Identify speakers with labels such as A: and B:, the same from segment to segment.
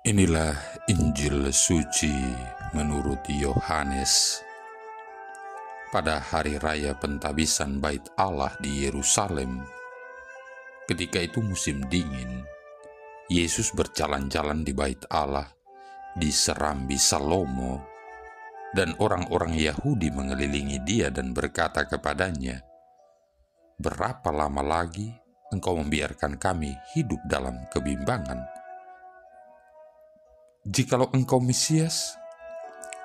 A: Inilah Injil suci menurut Yohanes. Pada hari raya pentabisan Bait Allah di Yerusalem, ketika itu musim dingin, Yesus berjalan-jalan di Bait Allah di Serambi Salomo, dan orang-orang Yahudi mengelilingi dia dan berkata kepadanya, "Berapa lama lagi engkau membiarkan kami hidup dalam kebimbangan? Jikalau engkau Mesias,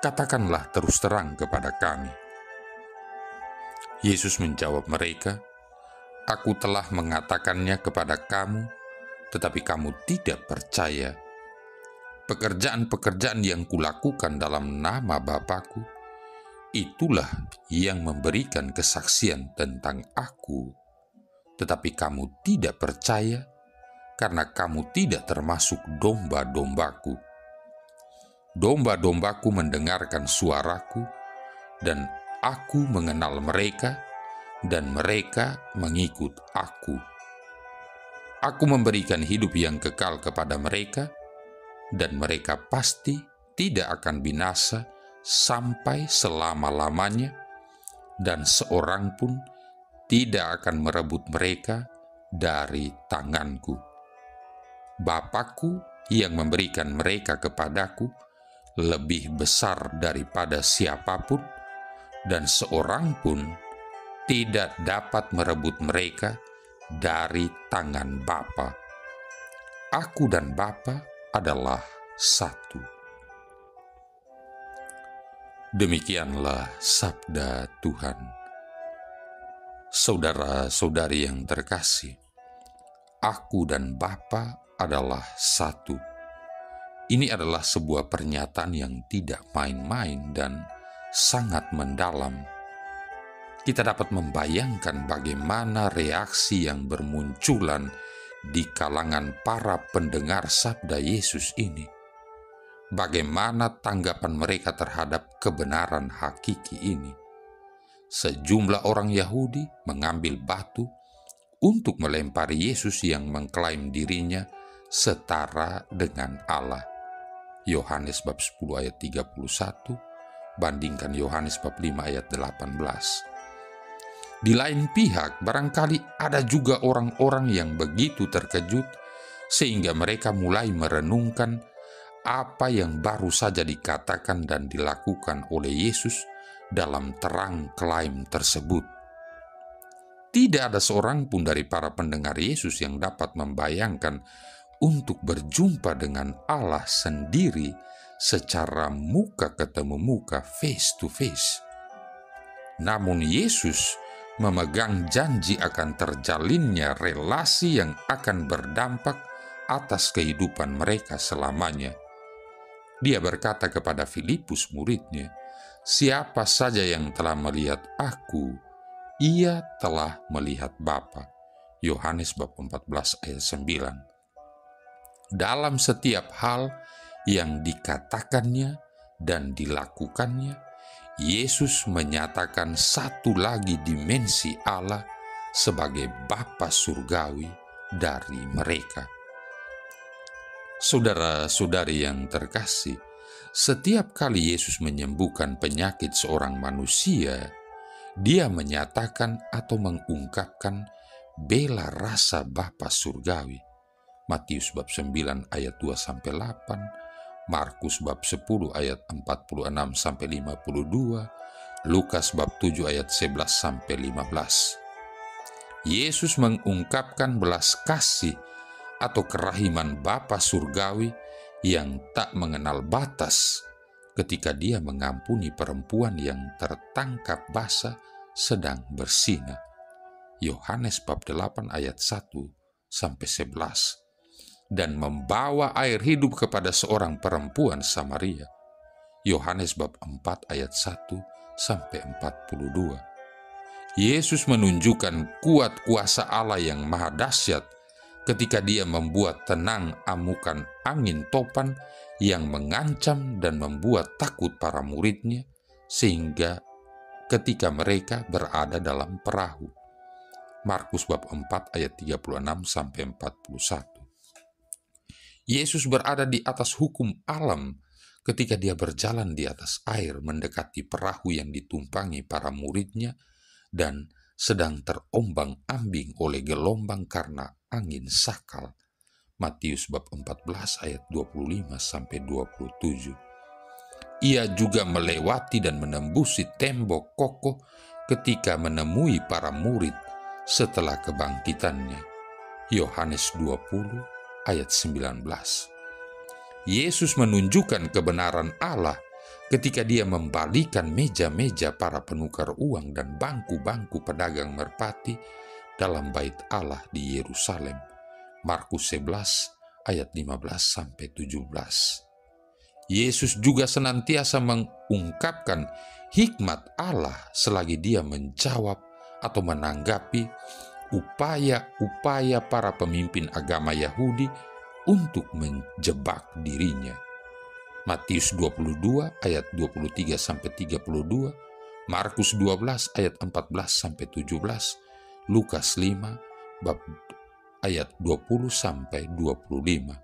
A: katakanlah terus terang kepada kami." Yesus menjawab mereka, "Aku telah mengatakannya kepada kamu, tetapi kamu tidak percaya. Pekerjaan-pekerjaan yang kulakukan dalam nama Bapa-Ku, itulah yang memberikan kesaksian tentang Aku. Tetapi kamu tidak percaya, karena kamu tidak termasuk domba-dombaku. Domba-dombaku mendengarkan suaraku, dan Aku mengenal mereka, dan mereka mengikut Aku. Aku memberikan hidup yang kekal kepada mereka, dan mereka pasti tidak akan binasa sampai selama-lamanya, dan seorang pun tidak akan merebut mereka dari tanganku. Bapa-Ku yang memberikan mereka kepadaku lebih besar daripada siapapun, dan seorang pun tidak dapat merebut mereka dari tangan Bapa. Aku dan Bapa adalah satu." Demikianlah sabda Tuhan. Saudara-saudari yang terkasih, aku dan Bapa adalah satu. Ini adalah sebuah pernyataan yang tidak main-main dan sangat mendalam. Kita dapat membayangkan bagaimana reaksi yang bermunculan di kalangan para pendengar sabda Yesus ini. Bagaimana tanggapan mereka terhadap kebenaran hakiki ini. Sejumlah orang Yahudi mengambil batu untuk melempari Yesus yang mengklaim dirinya setara dengan Allah. Yohanes bab 10 ayat 31, bandingkan Yohanes bab 5 ayat 18. Di lain pihak, barangkali ada juga orang-orang yang begitu terkejut sehingga mereka mulai merenungkan apa yang baru saja dikatakan dan dilakukan oleh Yesus dalam terang klaim tersebut. Tidak ada seorang pun dari para pendengar Yesus yang dapat membayangkan untuk berjumpa dengan Allah sendiri secara muka ketemu muka, face to face. Namun Yesus memegang janji akan terjalinnya relasi yang akan berdampak atas kehidupan mereka selamanya. Dia berkata kepada Filipus muridnya, "Siapa saja yang telah melihat Aku, ia telah melihat Bapa." Yohanes bab 14 ayat 9. Dalam setiap hal yang dikatakannya dan dilakukannya, Yesus menyatakan satu lagi dimensi Allah sebagai Bapa surgawi dari mereka. Saudara-saudari yang terkasih, setiap kali Yesus menyembuhkan penyakit seorang manusia, Dia menyatakan atau mengungkapkan bela rasa Bapa surgawi. Matius bab 9 ayat 2-8, Markus bab 10 ayat 46-52, Lukas bab 7 ayat 11-15. Yesus mengungkapkan belas kasih atau kerahiman Bapa surgawi yang tak mengenal batas ketika Dia mengampuni perempuan yang tertangkap basah sedang bersinah. Yohanes bab 8 ayat 1-11. Dan membawa air hidup kepada seorang perempuan Samaria. Yohanes bab 4 ayat 1-42. Yesus menunjukkan kuat kuasa Allah yang maha dahsyat ketika Dia membuat tenang amukan angin topan yang mengancam dan membuat takut para murid-Nya, sehingga ketika mereka berada dalam perahu. Markus bab 4 ayat 36-41. Yesus berada di atas hukum alam ketika dia berjalan di atas air mendekati perahu yang ditumpangi para muridnya dan sedang terombang-ambing oleh gelombang karena angin sakal. Matius bab 14 ayat 25-27. Ia juga melewati dan menembusi tembok kokoh ketika menemui para murid setelah kebangkitannya. Yohanes 20 ayat 19. Yesus menunjukkan kebenaran Allah ketika dia membalikan meja-meja para penukar uang dan bangku-bangku pedagang merpati dalam bait Allah di Yerusalem. Markus 11 ayat 15-17. Yesus juga senantiasa mengungkapkan hikmat Allah selagi dia menjawab atau menanggapi upaya-upaya para pemimpin agama Yahudi untuk menjebak dirinya. Matius 22 ayat 23-32, Markus 12 ayat 14-17, Lukas 5 bab ayat 20-25.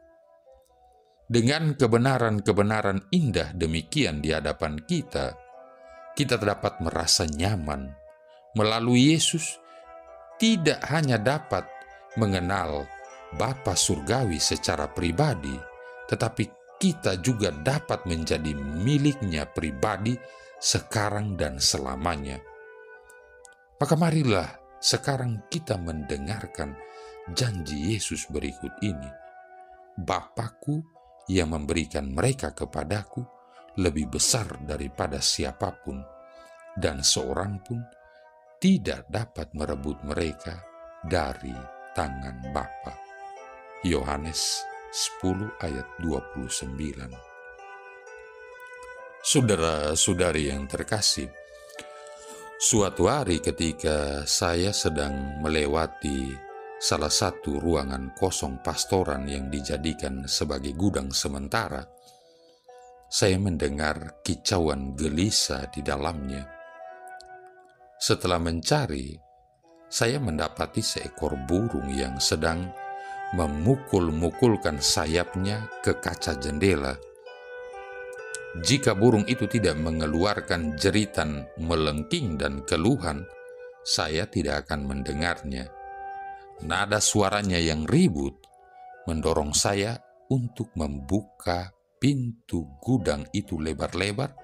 A: Dengan kebenaran-kebenaran indah demikian di hadapan kita dapat merasa nyaman. Melalui Yesus, tidak hanya dapat mengenal Bapa Surgawi secara pribadi, tetapi kita juga dapat menjadi miliknya pribadi sekarang dan selamanya. Maka marilah sekarang kita mendengarkan janji Yesus berikut ini. Bapa-Ku yang memberikan mereka kepadaku lebih besar daripada siapapun, dan seorang pun tidak dapat merebut mereka dari tangan Bapa. Yohanes 10 ayat 29. Saudara-saudari yang terkasih, suatu hari ketika saya sedang melewati salah satu ruangan kosong pastoran yang dijadikan sebagai gudang sementara, saya mendengar kicauan gelisah di dalamnya. Setelah mencari, saya mendapati seekor burung yang sedang memukul-mukulkan sayapnya ke kaca jendela. Jika burung itu tidak mengeluarkan jeritan melengking dan keluhan, saya tidak akan mendengarnya. Nada suaranya yang ribut mendorong saya untuk membuka pintu gudang itu lebar-lebar,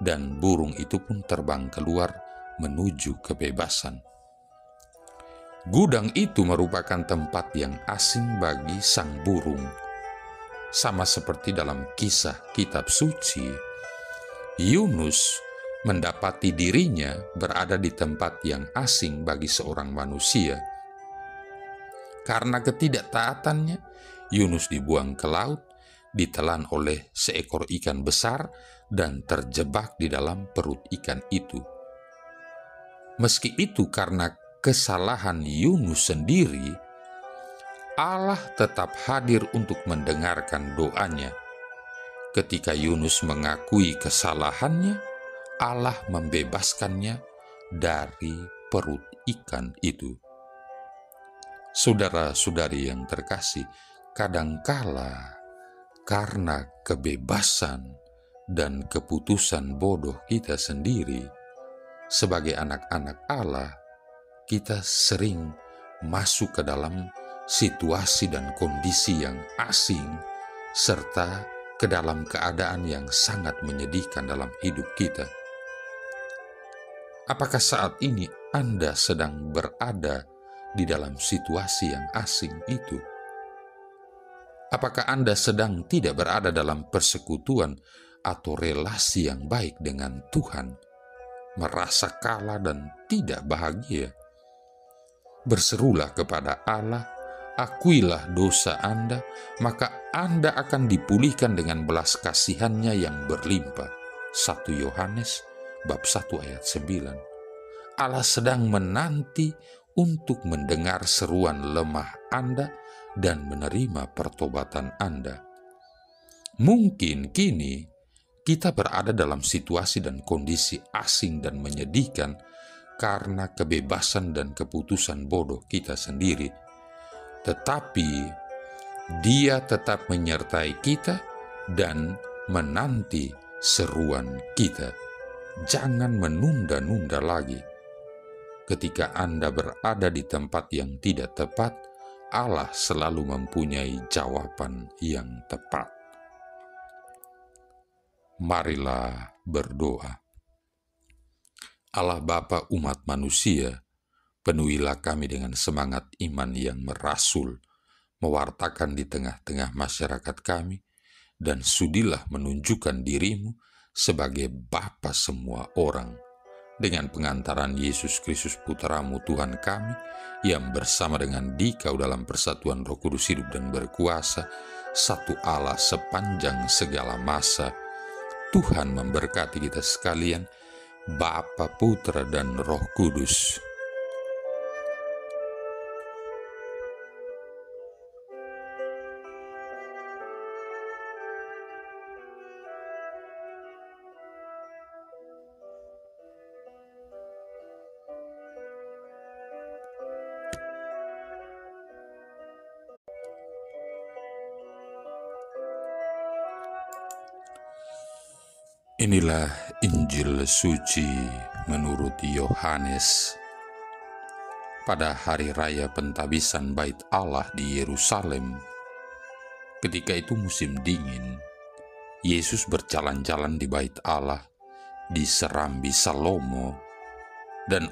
A: dan burung itu pun terbang keluar menuju kebebasan. Gudang itu merupakan tempat yang asing bagi sang burung. Sama seperti dalam kisah kitab suci, Yunus mendapati dirinya berada di tempat yang asing bagi seorang manusia. Karena ketidaktaatannya, Yunus dibuang ke laut, ditelan oleh seekor ikan besar, dan terjebak di dalam perut ikan itu. Meski itu, karena kesalahan Yunus sendiri, Allah tetap hadir untuk mendengarkan doanya. Ketika Yunus mengakui kesalahannya, Allah membebaskannya dari perut ikan itu. Saudara-saudari yang terkasih, kadangkala karena kebebasan dan keputusan bodoh kita sendiri, sebagai anak-anak Allah, kita sering masuk ke dalam situasi dan kondisi yang asing, serta ke dalam keadaan yang sangat menyedihkan dalam hidup kita. Apakah saat ini Anda sedang berada di dalam situasi yang asing itu? Apakah Anda sedang tidak berada dalam persekutuan atau relasi yang baik dengan Tuhan, merasa kalah dan tidak bahagia? Berserulah kepada Allah, akuilah dosa Anda, maka Anda akan dipulihkan dengan belas kasihan-Nya yang berlimpah. 1 Yohanes bab 1 ayat 9. Allah sedang menanti untuk mendengar seruan lemah Anda dan menerima pertobatan Anda. Mungkin kini kita berada dalam situasi dan kondisi asing dan menyedihkan karena kebebasan dan keputusan bodoh kita sendiri. Tetapi Dia tetap menyertai kita dan menanti seruan kita. Jangan menunda-nunda lagi. Ketika Anda berada di tempat yang tidak tepat, Allah selalu mempunyai jawaban yang tepat. Marilah berdoa. Allah Bapa umat manusia, penuhilah kami dengan semangat iman yang merasul, mewartakan di tengah-tengah masyarakat kami, dan sudilah menunjukkan dirimu sebagai Bapa semua orang, dengan pengantaran Yesus Kristus Putramu Tuhan kami, yang bersama dengan Dikau dalam persatuan Roh Kudus hidup dan berkuasa, satu Allah sepanjang segala masa. Tuhan memberkati kita sekalian, Bapa, Putra, dan Roh Kudus. Inilah Injil suci menurut Yohanes. Pada hari raya pentabisan Bait Allah di Yerusalem, ketika itu musim dingin, Yesus berjalan-jalan di Bait Allah di Serambi Salomo, dan